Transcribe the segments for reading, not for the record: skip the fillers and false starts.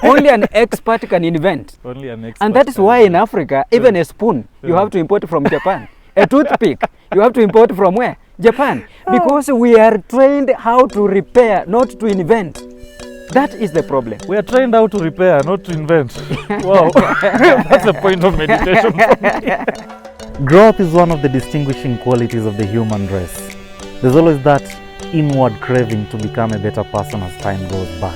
Only an expert can invent. Only an expert. And that is why in Africa, even a spoon, you have to import from Japan. A toothpick, you have to import from where? Japan. Because we are trained how to repair, not to invent. That is the problem. We are trained how to repair, not to invent. Wow, that's a point of meditation for me. Growth is one of the distinguishing qualities of the human race. There's always that inward craving to become a better person as time goes by.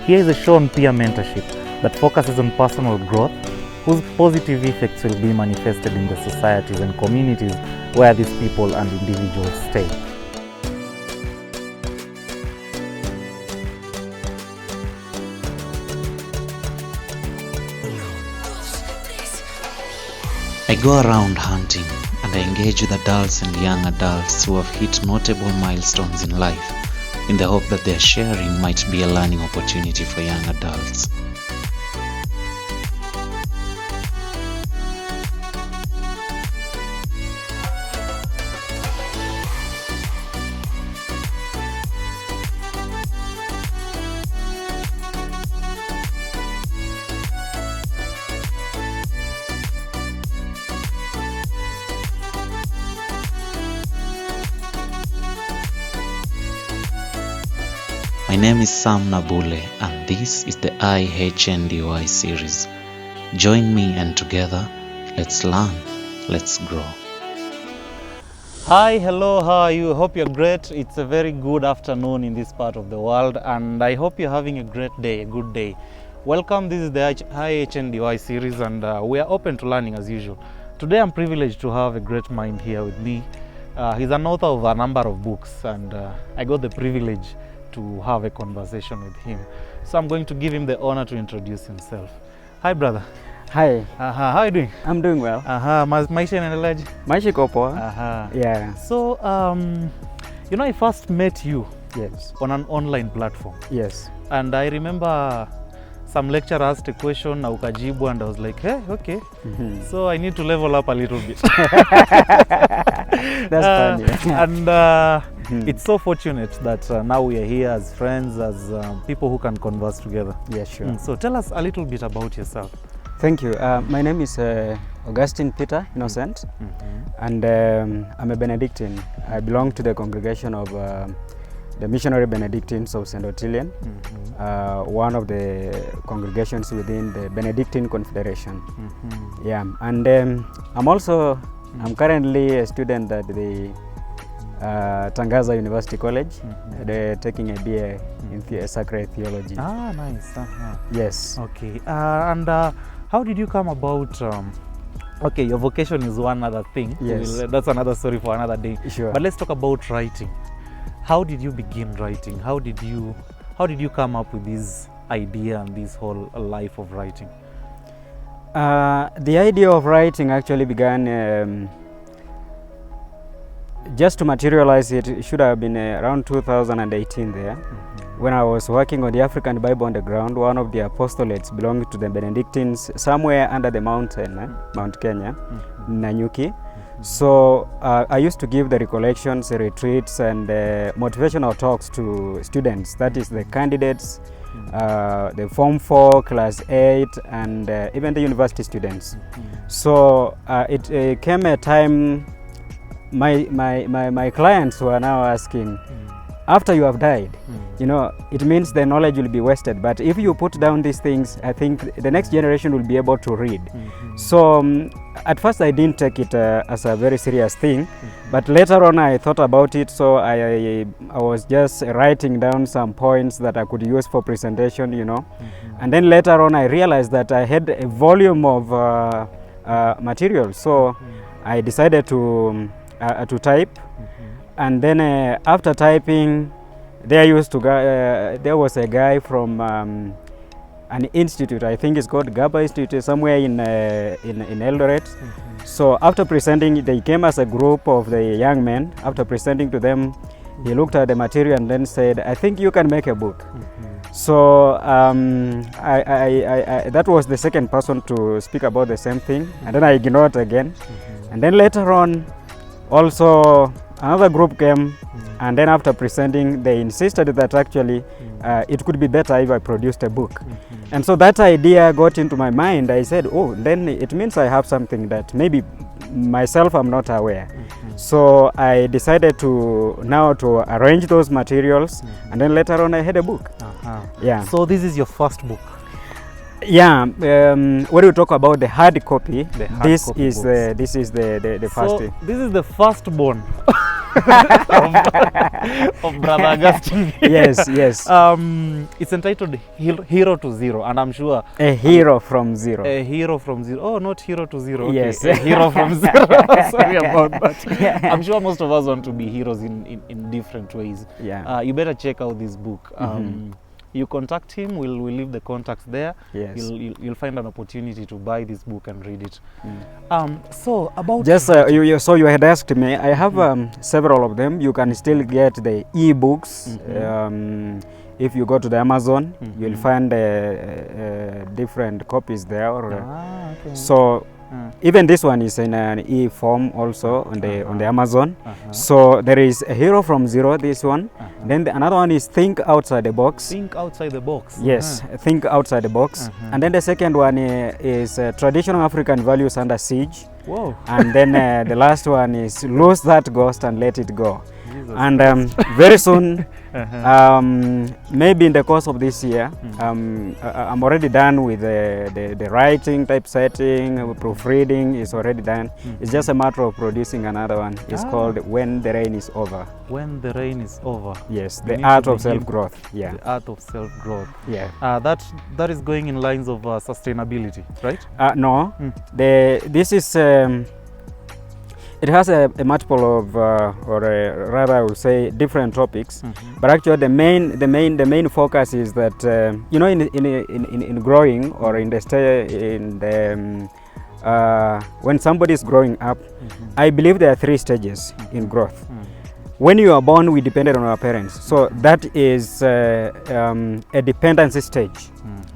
Here is a show on peer mentorship that focuses on personal growth, whose positive effects will be manifested in the societies and communities where these people and individuals stay. I go around hunting and I engage with adults and young adults who have hit notable milestones in life in the hope that their sharing might be a learning opportunity for young adults. My name is Sam Nabule and this is the IHNDY series. Join me and together, let's learn, let's grow. Hi, hello, how are you? I hope you're great. It's a very good afternoon in this part of the world and I hope you're having a great day, a good day. Welcome, this is the IHNDY series and we are open to learning as usual. Today I'm privileged to have a great mind here with me. He's an author of a number of books and I got the privilege to have a conversation with him. So I'm going to give him the honor to introduce himself. Hi brother. Hi. How are you doing? I'm doing well. Maisha inaendeleaje? Maisha iko poa. Yeah. So you know, I first met you Yes. on an online platform. Yes. And I remember some lecturer asked a question na ukajibu and I was like, hey, okay. So I need to level up a little bit. That's funny. And it's so fortunate that now we are here as friends, as people who can converse together. Yeah, sure. So tell us a little bit about yourself. Thank you. My name is Augustine Peter Simiyu, and I'm a Benedictine. I belong to the congregation of the Missionary Benedictines of St. Ottilien, one of the congregations within the Benedictine Confederation. Yeah, and I'm currently a student at the Tangaza University College. They're taking a BA in Sacred Theology. Ah, nice. Yes. Okay. And how did you come about? Okay, your vocation is one other thing. Yes. That's another story for another day. Sure. But let's talk about writing. How did you begin writing? How did you come up with this idea and this whole life of writing? The idea of writing actually began just to materialize it should have been around 2018 there, when I was working on the African Bible on the ground. One of the apostolates belonging to the Benedictines somewhere under the mountain, Mount Kenya, Nanyuki. So I used to give the recollections, retreats and motivational talks to students, that is the candidates, the Form 4, Class 8 and even the university students. So it came a time my clients were now asking, after you have died, you know, it means the knowledge will be wasted, but if you put down these things, I think the next generation will be able to read. So at first I didn't take it as a very serious thing, but later on I thought about it, so I was just writing down some points that I could use for presentation, you know. And then later on I realized that I had a volume of material, so I decided to type. And then after typing, there was a guy from an institute, I think it's called Gaba Institute, somewhere in Eldoret. So after presenting, they came as a group of the young men. After presenting to them, he looked at the material and then said, I think you can make a book. So that was the second person to speak about the same thing, and then I ignored again. And then later on, also another group came, and then after presenting, they insisted that actually it could be better if I produced a book. And so that idea got into my mind. I said, oh, then it means I have something that maybe myself I'm not aware. So I decided to arrange those materials, and then later on I had a book. Yeah. So this is your first book. Yeah. When we talk about the hard copy, this is the first. So this is the firstborn of Brother Augustine. Yes, yes. It's entitled Hero to Zero, and I'm sure A hero from zero. a hero from zero. Oh, not hero to zero. Okay. Yes. A hero from zero. Sorry about that. I'm sure most of us want to be heroes in different ways. Yeah. You better check out this book. You contact him. We'll leave the contacts there. Yes. You'll find an opportunity to buy this book and read it. So about Just so you had asked me, I have several of them. You can still get the e-books. If you go to the Amazon, you'll find different copies there. okay. So even this one is in an e-form also on the Amazon. So there is a hero from zero, this one. Then another one is think outside the box. Think outside the box. Yes, think outside the box. And then the second one is traditional African values under siege. Whoa. And then the last one is lose that ghost and let it go. Jesus And very soon, maybe in the course of this year, I'm already done with the writing, typesetting, proofreading is already done. It's just a matter of producing another one. It's called When the Rain is Over. When the rain is over. Yes, We the need art to of begin. self-growth. Yeah, The art of self-growth. yeah. That is going in lines of sustainability, right? No, this is it has a multiple of or rather I would say different topics, but actually the main focus is that you know in growing or in the when somebody is growing up, I believe there are 3 stages in growth. When you are born, we depended on our parents, so that is a dependency stage.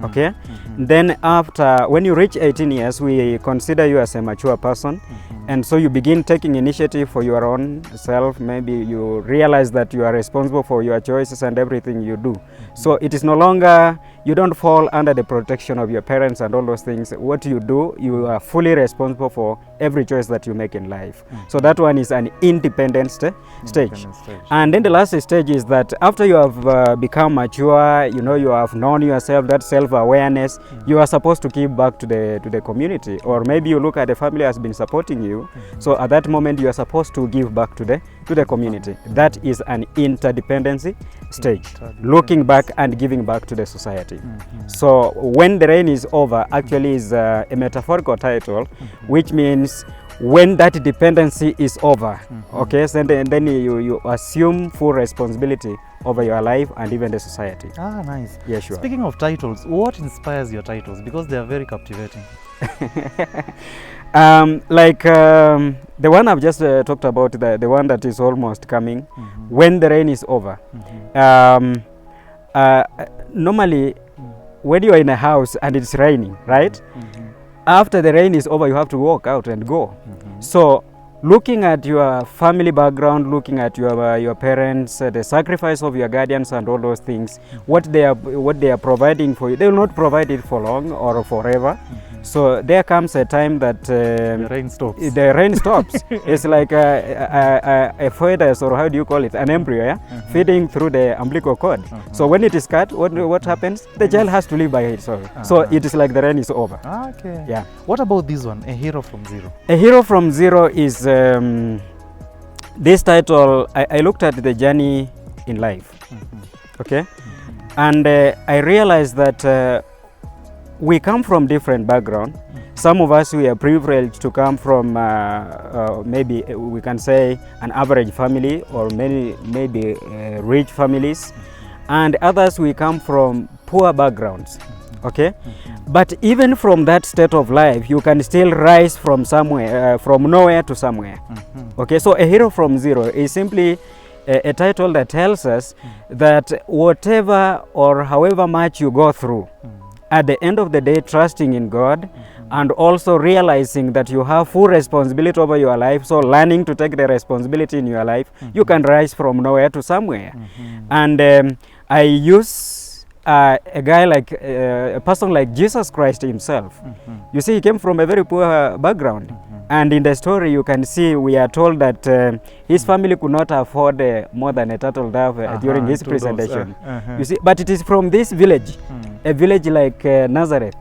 Okay. Then after, when you reach 18 years, we consider you as a mature person, and so you begin taking initiative for your own self. Maybe you realize that you are responsible for your choices and everything you do. So it is no longer, you don't fall under the protection of your parents and all those things. What you do, you are fully responsible for every choice that you make in life. So that one is an independent stage. And then the last stage is that after you have become mature, you know, you have known yourself, that self-awareness, you are supposed to give back to the community, or maybe you look at the family has been supporting you. So at that moment you are supposed to give back to the community. That is an interdependency stage, looking back and giving back to the society. So when the rain is over actually is a metaphorical title, which means when that dependency is over, okay, so then you assume full responsibility over your life and even the society. Ah, nice. Yeah, sure. Speaking of titles, what inspires your titles? Because they are very captivating. The one I've just talked about, the one that is almost coming, when the rain is over. Normally, when you are in a house and it's raining, right? After the rain is over, you have to walk out and go. So looking at your family background, looking at your parents, the sacrifice of your guardians and all those things, what they are providing for you, they will not provide it for long or forever. So there comes a time that The rain stops. The rain stops. It's like a fetus, or how do you call it, an embryo, yeah? Feeding through the umbilical cord. So when it is cut, what happens? The child has to live by itself. So it is like the rain is over. Okay. Yeah. What about this one, A Hero from Zero? A Hero from Zero is this title. I looked at the journey in life, okay, and I realized that we come from different background. Some of us, we are privileged to come from maybe we can say an average family, or maybe rich families, and others we come from poor backgrounds. Okay, but even from that state of life, you can still rise from somewhere, from nowhere to somewhere. Okay, so A Hero from Zero is simply a title that tells us that whatever or however much you go through, at the end of the day, trusting in God, and also realizing that you have full responsibility over your life, so learning to take the responsibility in your life, you can rise from nowhere to somewhere. And I use a guy like a person like Jesus Christ himself. You see, he came from a very poor background. And in the story, you can see we are told that his family could not afford more than a turtle dove during his presentation. You see, but it is from this village, a village like Nazareth,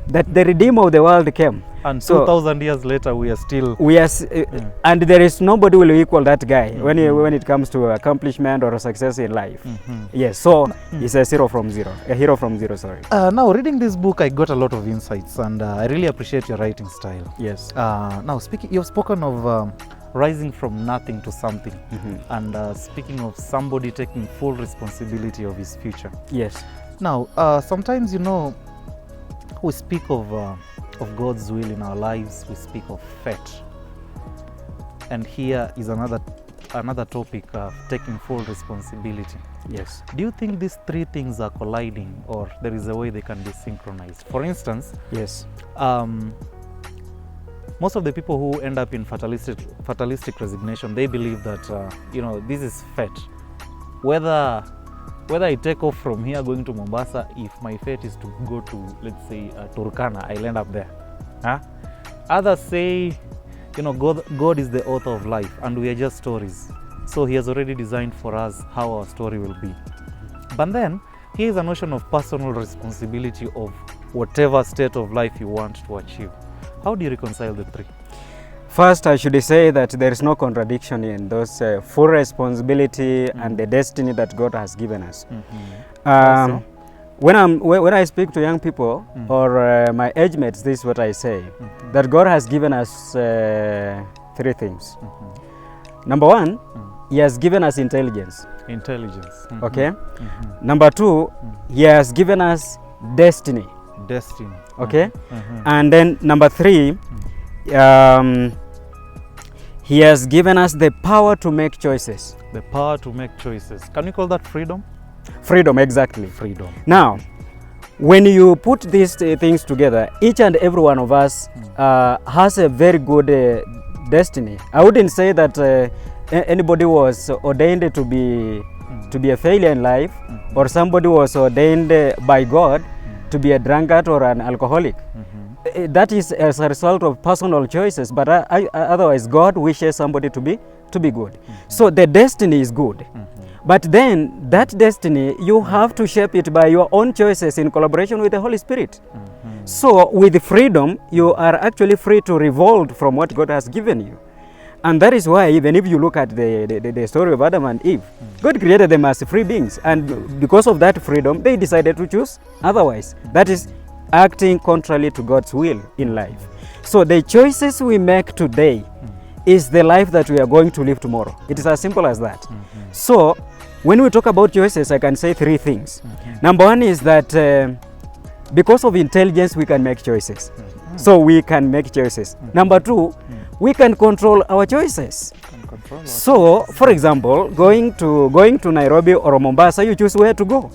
that the Redeemer of the world came. And so, 2,000 years later, we are still... and there is nobody will equal that guy when it comes to accomplishment or success in life. Yes, so he's a hero from zero, sorry. Now, reading this book, I got a lot of insights, and I really appreciate your writing style. Yes. Now, you've spoken of rising from nothing to something, and speaking of somebody taking full responsibility of his future. Yes. Now, sometimes, you know, we speak of God's will in our lives, we speak of fate. And here is another topic of taking full responsibility. Yes. Do you think these three things are colliding, or there is a way they can be synchronized? For instance, yes. Most of the people who end up in fatalistic resignation, they believe that you know, this is fate. Whether I take off from here going to Mombasa, if my fate is to go to, let's say, Turkana, I'll end up there. Others say, you know, God is the author of life and we are just stories. So he has already designed for us how our story will be. But then, here is a notion of personal responsibility of whatever state of life you want to achieve. How do you reconcile the three? First, I should say that there is no contradiction in those full responsibility and the destiny that God has given us. When I speak to young people or my age mates, this is what I say, that God has given us three things. Number one, He has given us intelligence. Okay. Number two, He has given us destiny. Okay. And then number three, He has given us the power to make choices. The power to make choices. Can we call that freedom? Freedom, exactly. Freedom. Now, when you put these things together, each and every one of us has a very good destiny. I wouldn't say that anybody was ordained to be a failure in life, or somebody was ordained by God to be a drunkard or an alcoholic. That is as a result of personal choices, but otherwise God wishes somebody to be good. So the destiny is good. But then that destiny, you have to shape it by your own choices in collaboration with the Holy Spirit. So with freedom, you are actually free to revolt from what God has given you. And that is why, even if you look at the story of Adam and Eve, God created them as free beings. And because of that freedom, they decided to choose otherwise. That is acting contrary to God's will in life. So the choices we make today is the life that we are going to live tomorrow. It is as simple as that. So when we talk about choices, I can say three things. Number one is that because of intelligence, we can make choices. So we can make choices. Number two, we can control our choices. So, for example, going to Nairobi or Mombasa, you choose where to go.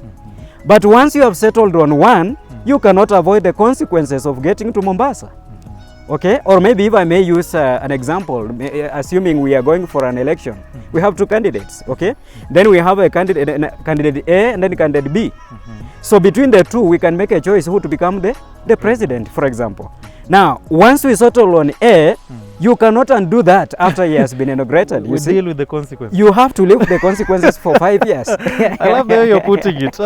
But once you have settled on one, you cannot avoid the consequences of getting to Mombasa. Okay? Or maybe if I may use an example, assuming we are going for an election, we have two candidates, okay? Then we have a candidate A and then candidate B. So between the two, we can make a choice who to become the president, for example. Now, once we settle on A, you cannot undo that after he has been inaugurated. We deal with the consequences. You have to live with the consequences for 5 years. I love the way you're putting it.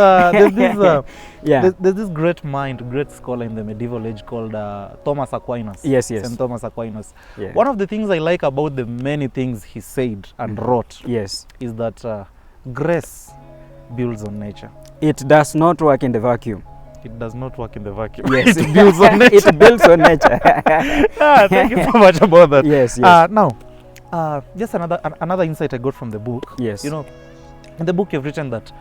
There's this great scholar in the medieval age called Thomas Aquinas. Yes. St. Thomas Aquinas. Yeah. One of the things I like about the many things he said and wrote is that grace builds on nature. It does not work in the vacuum. It does not work in the vacuum. Yes. It builds on nature. It builds on nature. Thank you so much about that. Yes. Now, just another insight I got from the book. Yes. You know, in the book you've written that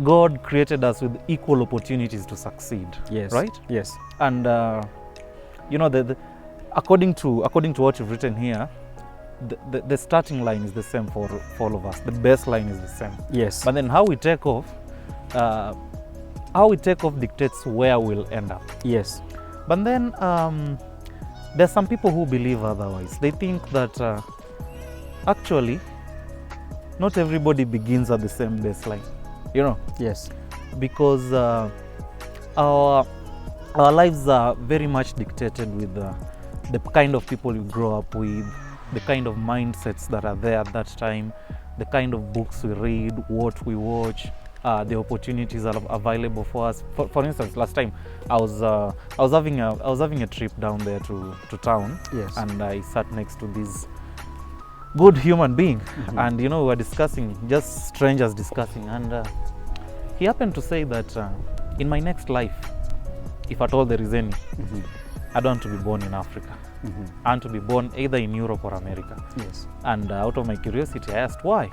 God created us with equal opportunities to succeed. Yes. Right? Yes. And you know, according to what you've written here, the starting line is the same for all of us. The baseline is the same. Yes. But then how we take off dictates where we'll end up. Yes. But then there's some people who believe otherwise. They think that actually not everybody begins at the same baseline. You know? Yes. because our lives are very much dictated with the kind of people you grow up with, the kind of mindsets that are there at that time, the kind of books we read, what we watch, the opportunities that are available for us. For instance, last time I was having a trip down there to town, Yes. and I sat next to this good human being, and we were discussing, just strangers discussing, and he happened to say that in my next life, if at all there is any, I don't want to be born in Africa. I want to be born either in Europe or America. Yes. And out of my curiosity, I asked why.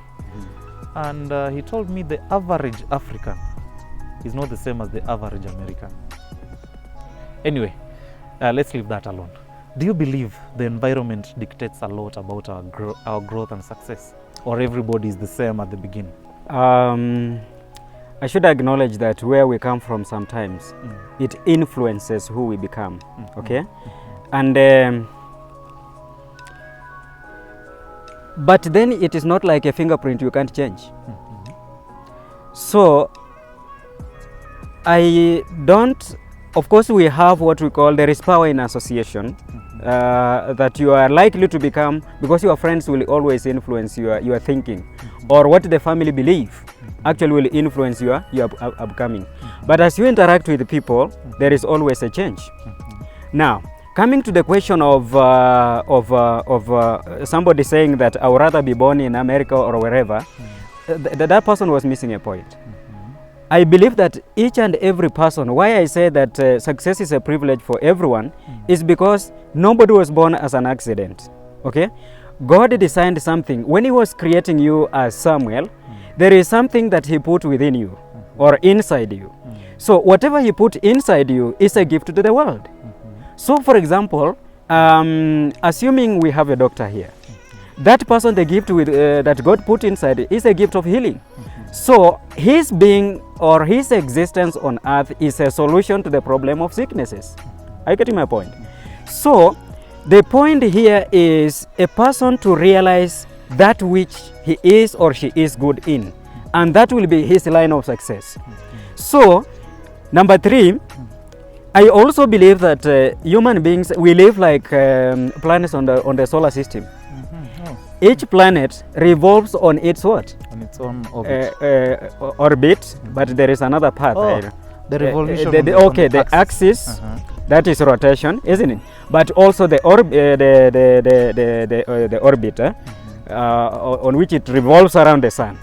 And he told me the average African is not the same as the average American. Anyway, let's leave that alone. Do you believe the environment dictates a lot about our growth and success? Or everybody is the same at the beginning? I should acknowledge that where we come from sometimes, it influences who we become, okay? And but then it is not like a fingerprint you can't change. So I don't, of course we have what we call, there is power in association, that you are likely to become, because your friends will always influence your thinking, or what the family believe actually will influence your upcoming. But as you interact with people, there is always a change. Now, coming to the question of somebody saying that I would rather be born in America or wherever, that person was missing a point. I believe that each and every person, why I say that success is a privilege for everyone, is because nobody was born as an accident, okay? God designed something. When he was creating you as Samuel, there is something that he put within you or inside you. So whatever he put inside you is a gift to the world. So for example, assuming we have a doctor here, that person, the gift that God put inside is a gift of healing. So his being or his existence on earth is a solution to the problem of sicknesses. Are you getting my point? So the point here is a person to realize that which he is or she is good in, and that will be his line of success. So number 3, I also believe that human beings, we live like planets on the solar system. Each planet revolves on its what? On its own orbit. Orbit, but there is another path. The revolution. The axis, that is rotation, isn't it? But also the orbit on which it revolves around the sun.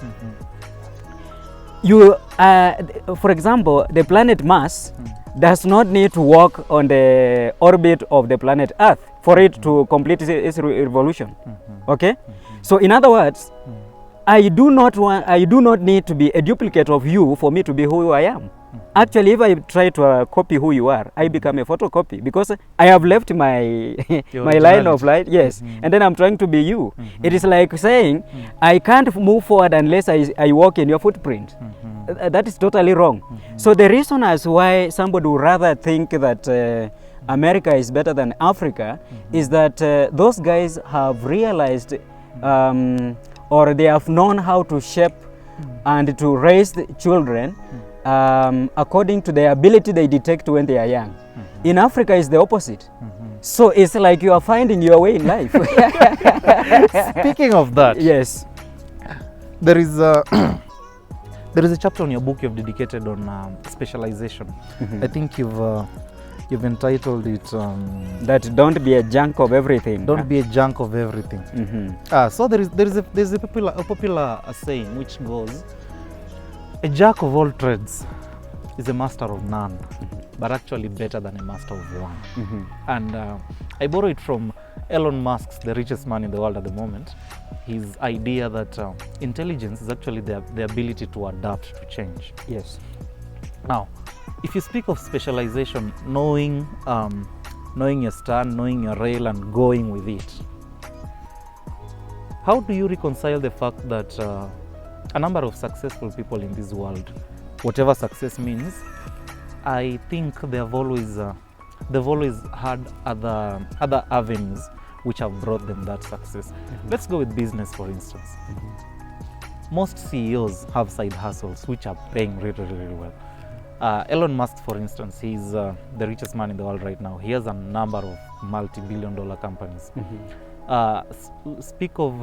For example, the planet Mars does not need to walk on the orbit of the planet Earth for it to complete its revolution. Okay? So in other words, I do not need to be a duplicate of you for me to be who I am. Actually, if I try to copy who you are, I become a photocopy, because I have left my my line of light, yes, and then I'm trying to be you. It is like saying, I can't move forward unless I walk in your footprint. That is totally wrong. So the reason as why somebody would rather think that America is better than Africa is that those guys have realized or they have known how to shape and to raise the children according to the ability they detect when they are young. In Africa, it's the opposite. So it's like you are finding your way in life. Speaking of that, yes, there is a chapter on your book you've dedicated on specialization. I think you've entitled it that don't be a junk of everything. Don't be a junk of everything. So there's a popular saying which goes, a jack of all trades is a master of none, but actually better than a master of one. And I borrow it from Elon Musk, the richest man in the world at the moment. His idea that intelligence is actually the ability to adapt to change. Yes. Now, if you speak of specialization, knowing your stand, knowing your rail, and going with it, how do you reconcile the fact that a number of successful people in this world, whatever success means, I think they've always had other avenues which have brought them that success. Let's go with business, for instance. Most CEOs have side hustles which are paying really, really well. Elon Musk, for instance, he's the richest man in the world right now. He has a number of multi-billion-dollar companies. Speak of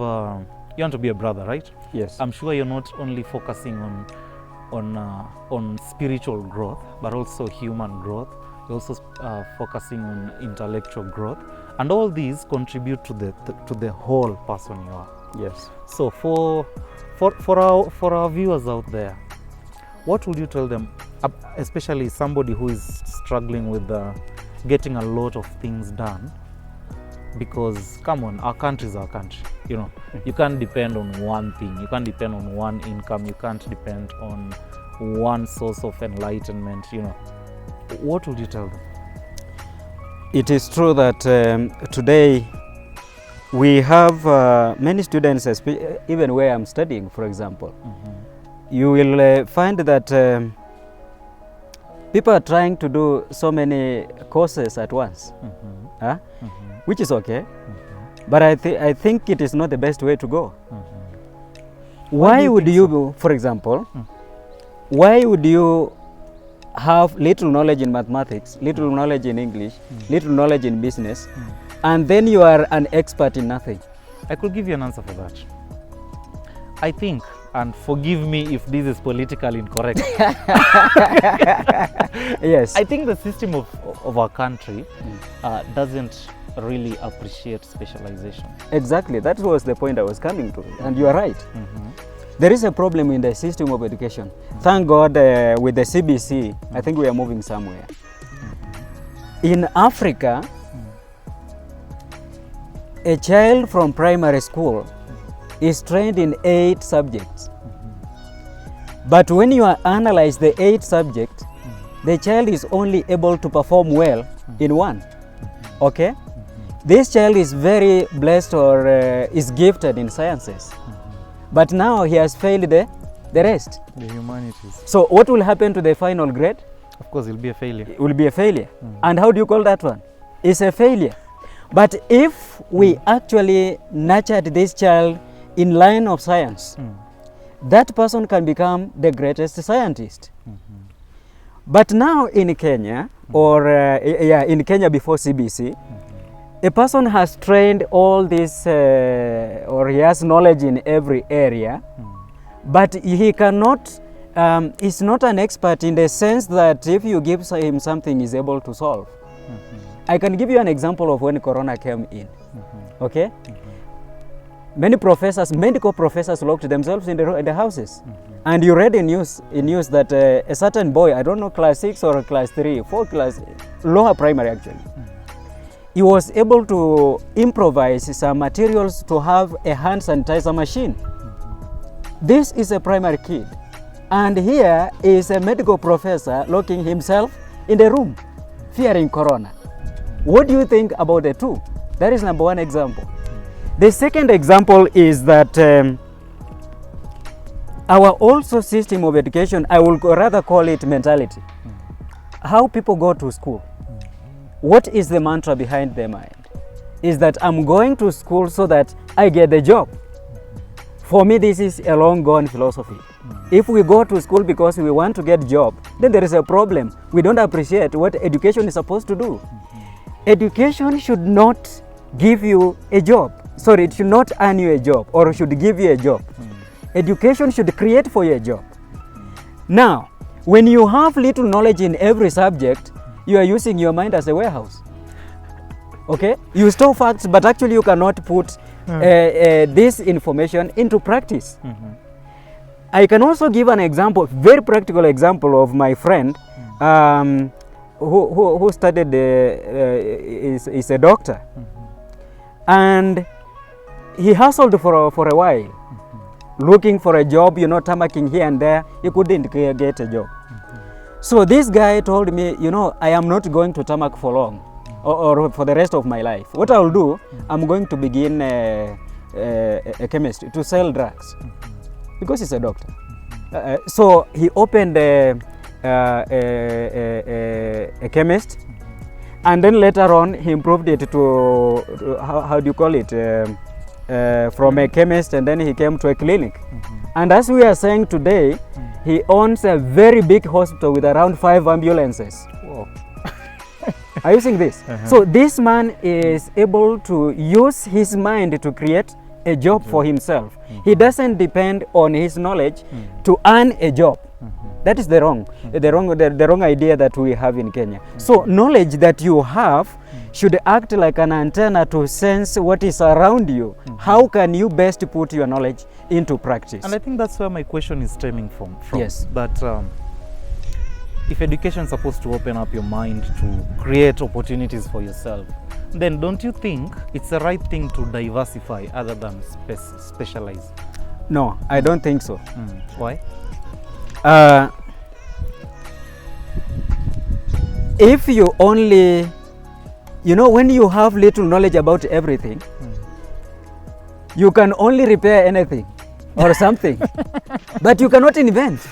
you want to be a brother, right? Yes. I'm sure you're not only focusing on spiritual growth, but also human growth. You're also focusing on intellectual growth, and all these contribute to the whole person you are. Yes. So for our viewers out there, what would you tell them, especially somebody who is struggling with getting a lot of things done? Because come on, our country is our country. You know, you can't depend on one thing. You can't depend on one income. You can't depend on one source of enlightenment. You know, what would you tell them? It is true that today we have many students, even where I'm studying, for example. You will find that people are trying to do so many courses at once, which is okay, but I think it is not the best way to go. Why would you, for example, why would you have little knowledge in mathematics, little knowledge in English, little knowledge in business, and then you are an expert in nothing? I could give you an answer for that. I think, and forgive me if this is politically incorrect. Yes. I think the system of our country doesn't really appreciate specialization. Exactly, that was the point I was coming to, and you are right. There is a problem in the system of education. Thank God with the CBC, I think we are moving somewhere. In Africa, a child from primary school is trained in 8 subjects. But when you analyze the 8 subjects, the child is only able to perform well in 1. Okay? This child is very blessed or is gifted in sciences. But now he has failed the rest. The humanities. So what will happen to the final grade? Of course, it will be a failure. It will be a failure. And how do you call that one? It's a failure. But if we actually nurtured this child in line of science, that person can become the greatest scientist. But now in Kenya, or in Kenya before CBC, a person has trained all this, or he has knowledge in every area, but he cannot, he's not an expert in the sense that if you give him something, he's able to solve. I can give you an example of when Corona came in. Okay? Many professors, medical professors locked themselves in the houses. And you read in news that a certain boy, I don't know, class 6 or class 3, 4 class, lower primary actually, he was able to improvise some materials to have a hand sanitizer machine. This is a primary kid. And here is a medical professor locking himself in the room, fearing Corona. What do you think about the two? That is number one example. The second example is that our also system of education, I will rather call it mentality. How people go to school. What is the mantra behind their mind? Is that I'm going to school so that I get the job. For me, this is a long gone philosophy. If we go to school because we want to get a job, then there is a problem. We don't appreciate what education is supposed to do. Education should not give you a job. Sorry, it should not earn you a job or should give you a job. Education should create for you a job. Now, when you have little knowledge in every subject, you are using your mind as a warehouse. Okay? You store facts, but actually you cannot put this information into practice. I can also give an example, very practical example of my friend who studied, is a doctor. And he hustled for a while, looking for a job, you know, tammacking here and there. He couldn't get a job. So this guy told me, you know, I am not going to tarmac for long or for the rest of my life. What I will do, I'm going to begin a chemist to sell drugs because he's a doctor. So he opened a chemist, and then later on he improved it to how do you call it, from a chemist, and then he came to a clinic. And as we are saying today, He owns a very big hospital with around 5 ambulances. Whoa. Are you seeing this? So this man is able to use his mind to create a job for himself. He doesn't depend on his knowledge to earn a job. That is the wrong idea that we have in Kenya. So knowledge that you have should act like an antenna to sense what is around you. How can you best put your knowledge into practice? And I think that's where my question is stemming from. Yes. That if education is supposed to open up your mind to create opportunities for yourself, then don't you think it's the right thing to diversify other than specialize? No, I don't think so. Why? If you only, when you have little knowledge about everything, you can only repair anything or something, but you cannot invent.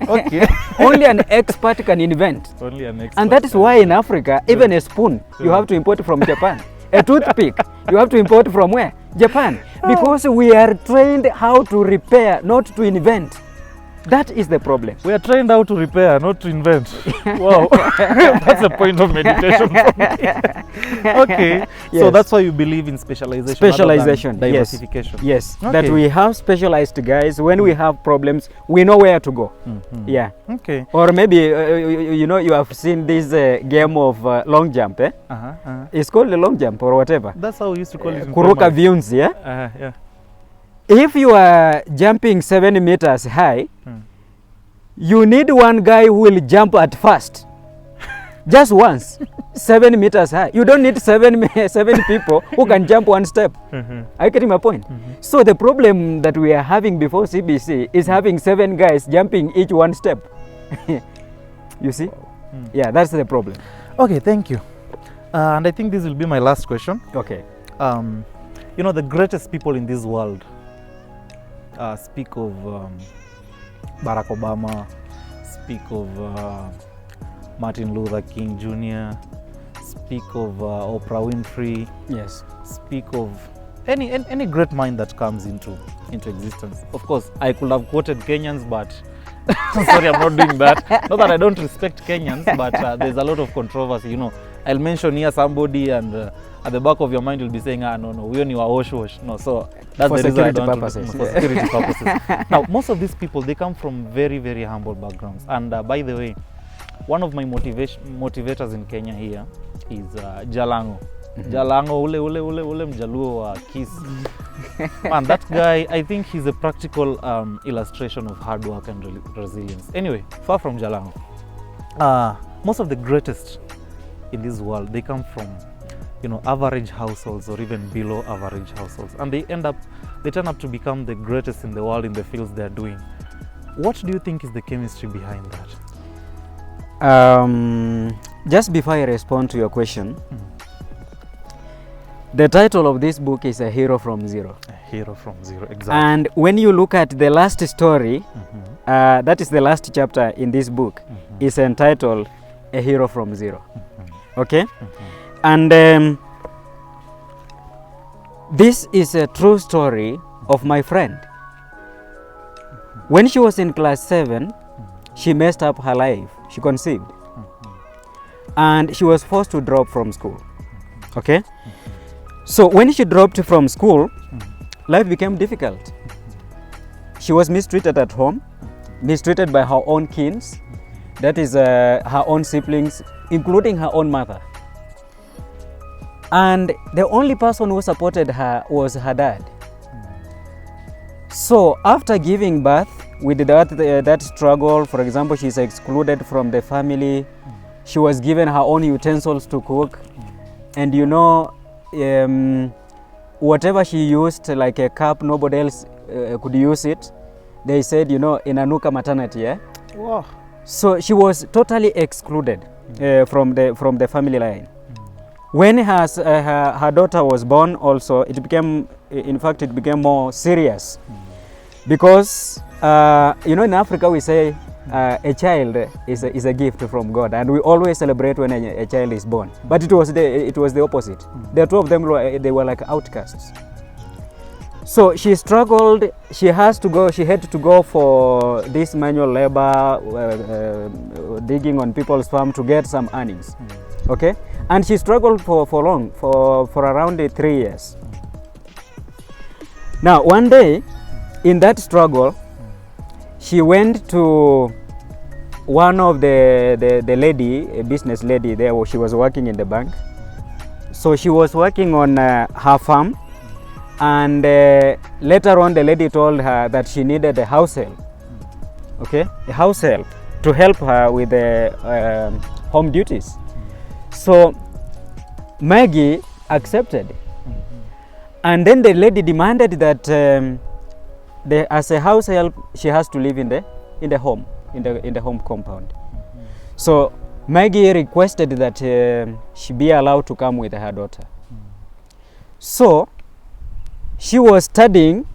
Okay. Only an expert can invent. Only an expert. And that is why in Africa, even a spoon, you have to import from Japan. A toothpick, you have to import from where? Japan. Because we are trained how to repair, not to invent. That is the problem. We are trained how to repair, not to invent. Wow. That's a point of meditation for me. Okay. Yes. So that's why you believe in specialization. Specialization, rather than diversification. Yes. Okay. That we have specialized guys. When we have problems, we know where to go. Yeah. Okay. Or maybe, you have seen this game of long jump. It's called the long jump or whatever. That's how we used to call it in Kuruka primary. Vyunzi, yeah? Yeah. If you are jumping 7 meters high, you need one guy who will jump at first. Just once. 7 meters high. You don't need seven people who can jump one step. Are you getting my point? So the problem that we are having before CBC is having 7 guys jumping each one step. You see? Yeah, that's the problem. Okay, thank you. And I think this will be my last question. Okay. The greatest people in this world speak of Barack Obama, speak of Martin Luther King Jr., speak of Oprah Winfrey. Yes. Speak of any great mind that comes into existence. Of course, I could have quoted Kenyans, but sorry, I'm not doing that. Not that I don't respect Kenyans, but there's a lot of controversy. I'll mention here somebody, and at the back of your mind you'll be saying, no, we only wash. No, so that's for the reason I don't purposes. for security purposes. Now, most of these people, they come from very, very humble backgrounds. And by the way, one of my motivators in Kenya here is Jalango. Jalango, ule mjaluo wa Kiss. Man, that guy, I think he's a practical illustration of hard work and resilience. Anyway, far from Jalango. Most of the greatest in this world, they come from average households or even below average households, and they turn up to become the greatest in the world in the fields they're doing. What do you think is the chemistry behind that? Just before I respond to your question, the title of this book is A Hero from Zero. A Hero from Zero, exactly. And when you look at the last story, that is the last chapter in this book, is entitled A Hero from Zero. Okay? And this is a true story of my friend. When she was in class 7, she messed up her life. She conceived. And she was forced to drop from school. Okay? So when she dropped from school, life became difficult. She was mistreated at home, mistreated by her own kins, that is her own siblings, including her own mother. And the only person who supported her was her dad. So after giving birth, with that struggle, for example, she's excluded from the family. She was given her own utensils to cook. And whatever she used, like a cup, nobody else could use it. They said, inanuka maternity, yeah? Wow. So she was totally excluded from the family line. When her daughter was born also, it became more serious. Because, in Africa we say a child is a gift from God, and we always celebrate when a child is born. But it was the opposite. The two of them, they were like outcasts. So she struggled. She had to go for this manual labor, digging on people's farm to get some earnings. Okay, and she struggled for around 3 years. Now one day, in that struggle, she went to one of the lady, a business lady there. She was working in the bank. So she was working on her farm, and later on the lady told her that she needed a house help. Okay, a house help to help her with the home duties. So Maggie accepted, and then the lady demanded that as a house help, she has to live in the home, in the home compound. So Maggie requested that she be allowed to come with her daughter. So she was studying,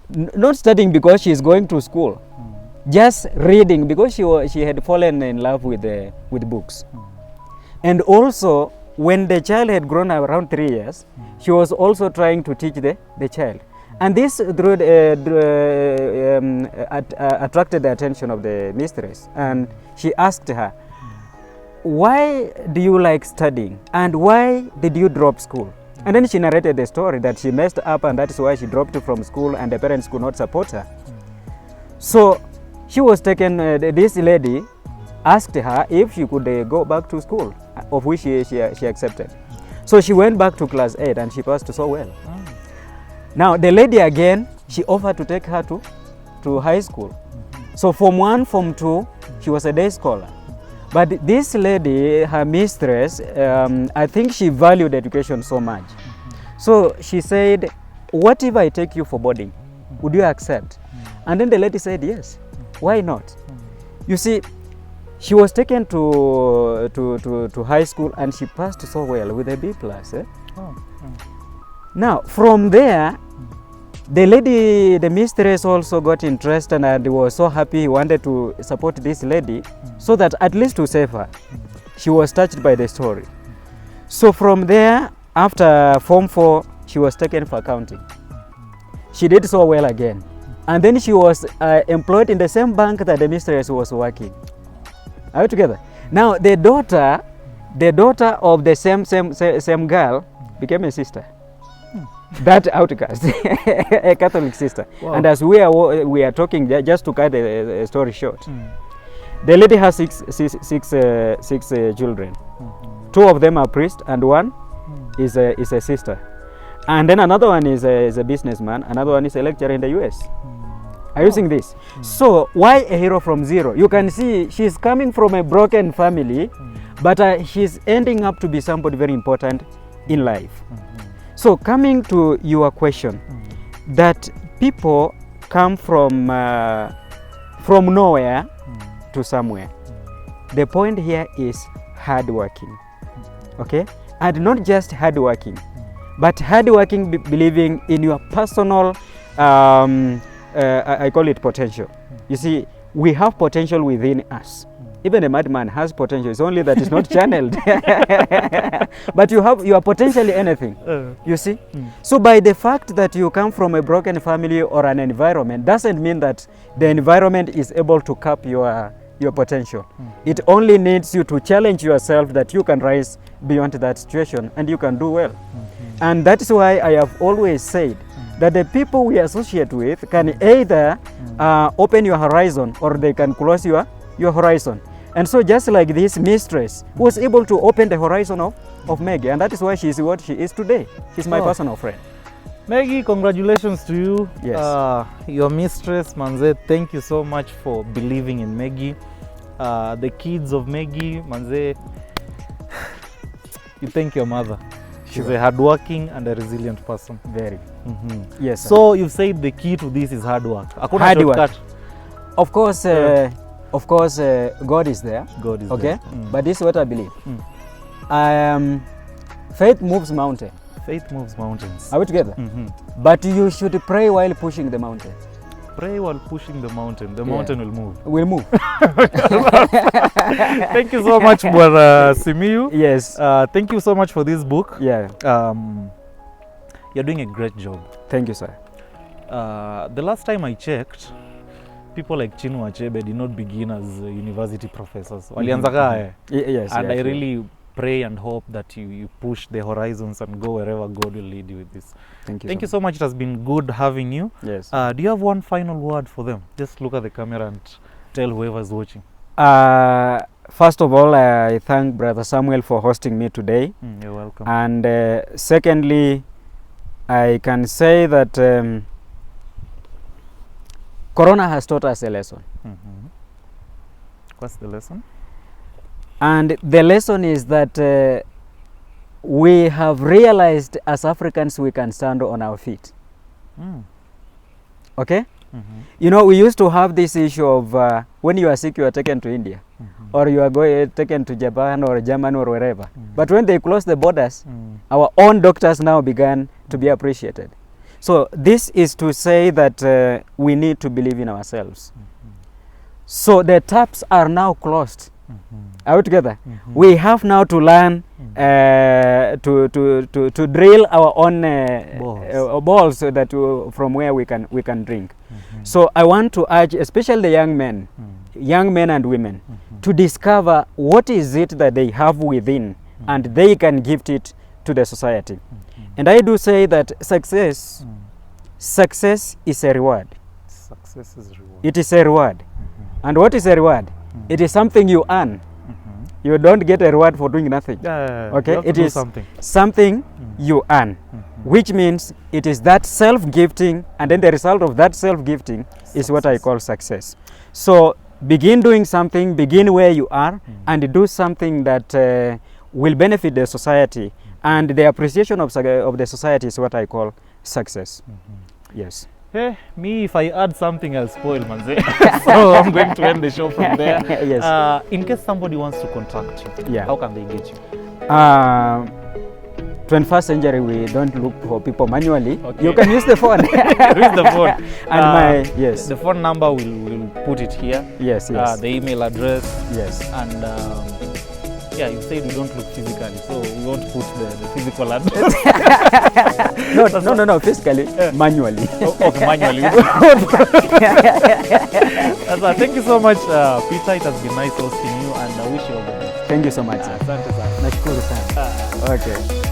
not studying because she is going to school, just reading because she had fallen in love with books. And also, when the child had grown around 3 years, she was also trying to teach the child. And this attracted the attention of the mistress, and she asked her, why do you like studying, and why did you drop school? And then she narrated the story that she messed up, and that is why she dropped from school and the parents could not support her. So she was taken, this lady asked her if she could go back to school, of which she accepted. So she went back to class 8 and she passed so well. Now the lady again, she offered to take her to high school. So Form 1, Form 2, she was a day scholar. But this lady, her mistress, I think she valued education so much. So she said, what if I take you for boarding? Would you accept? And then the lady said, yes, why not? You see, she was taken to high school and she passed so well with a B+. Now, from there, the lady, the mistress also got interested and was so happy, he wanted to support this lady so that at least to save her. She was touched by the story. So from there, after Form 4, she was taken for accounting. She did so well again. And then she was employed in the same bank that the mistress was working. Are we together? Now the daughter of the same girl became a sister. That outcast, a Catholic sister. Wow. And as we are talking, just to cut the story short, the lady has six children. 2 of them are priests, and 1 is a sister. And then another one is a businessman. Another one is a lecturer in the US. Are you seeing this? So why a hero from zero? You can see she's coming from a broken family, but she's ending up to be somebody very important in life. So coming to your question, that people come from nowhere to somewhere. The point here is hardworking, okay? And not just hardworking, but hardworking believing in your personal, I call it potential. You see, we have potential within us. Even a madman has potential. It's only that it's not channeled. But you are potentially anything. You see? So by the fact that you come from a broken family or an environment doesn't mean that the environment is able to cap your potential. It only needs you to challenge yourself that you can rise beyond that situation and you can do well. And that is why I have always said that the people we associate with can either open your horizon or they can close your horizon. And so just like this mistress was able to open the horizon of Maggie, and that is why she is what she is today. She's my personal friend. Maggie, congratulations to you. Yes. Your mistress, Manze, thank you so much for believing in Maggie. The kids of Maggie, Manze, you thank your mother. She's a hardworking and a resilient person. Very. Yes. Sir. So you've said the key to this is hard work. Hard work. Of course, God is there. God is okay? there. But this is what I believe. Faith moves mountains. Faith moves mountains. Are we together? But you should pray while pushing the mountain. Pray while pushing the mountain. The mountain will move. Will move. Thank you so much, Brother Simiyu. Yes. Thank you so much for this book. Yeah. You're doing a great job. Thank you, sir. The last time I checked, people like Chinua Achebe did not begin as university professors. Walianzaga, Yes. and I true. really pray and hope that you push the horizons and go wherever God will lead you with this. Thank you. Thank you so much. It has been good having you. Yes. Do you have one final word for them? Just look at the camera and tell whoever's watching. First of all, I thank Brother Samuel for hosting me today. You're welcome. And secondly, I can say that Corona has taught us a lesson. What's the lesson? And the lesson is that we have realized as Africans we can stand on our feet. Okay? You know, we used to have this issue of when you are sick, you are taken to India, or you are taken to Japan or Germany or wherever. But when they closed the borders, our own doctors now began to be appreciated. So this is to say that we need to believe in ourselves. So the taps are now closed. Are we together? We have now to learn to drill our own balls so that from where we can drink. So I want to urge, especially the young men and women, to discover what is it that they have within, and they can gift it to the society. And I do say that success is a reward. Success is reward. It is a reward. And what is a reward? It is something you earn. You don't get a reward for doing nothing. Okay, it is something you earn, which means it is that self-gifting, and then the result of that self-gifting is what I call success. So begin doing something, begin where you are, and do something that will benefit the society, and the appreciation of the society is what I call success. Yes. Hey, me, if I add something, I'll spoil, manze. So I'm going to end the show from there. Yes. In case somebody wants to contact you, how can they get you? 21st century, we don't look for people manually. Okay. You can use the phone. Use the phone. And yes. The phone number, we'll put it here. Yes, yes. The email address. Yes. And yeah, you said we don't look physically, so we won't put the physical address. No, physically, manually. Okay, manually. Thank you so much, Peter. It has been nice hosting you, and I wish you all the best. Thank you so much. Asante sana. Nashukuru sana. Okay.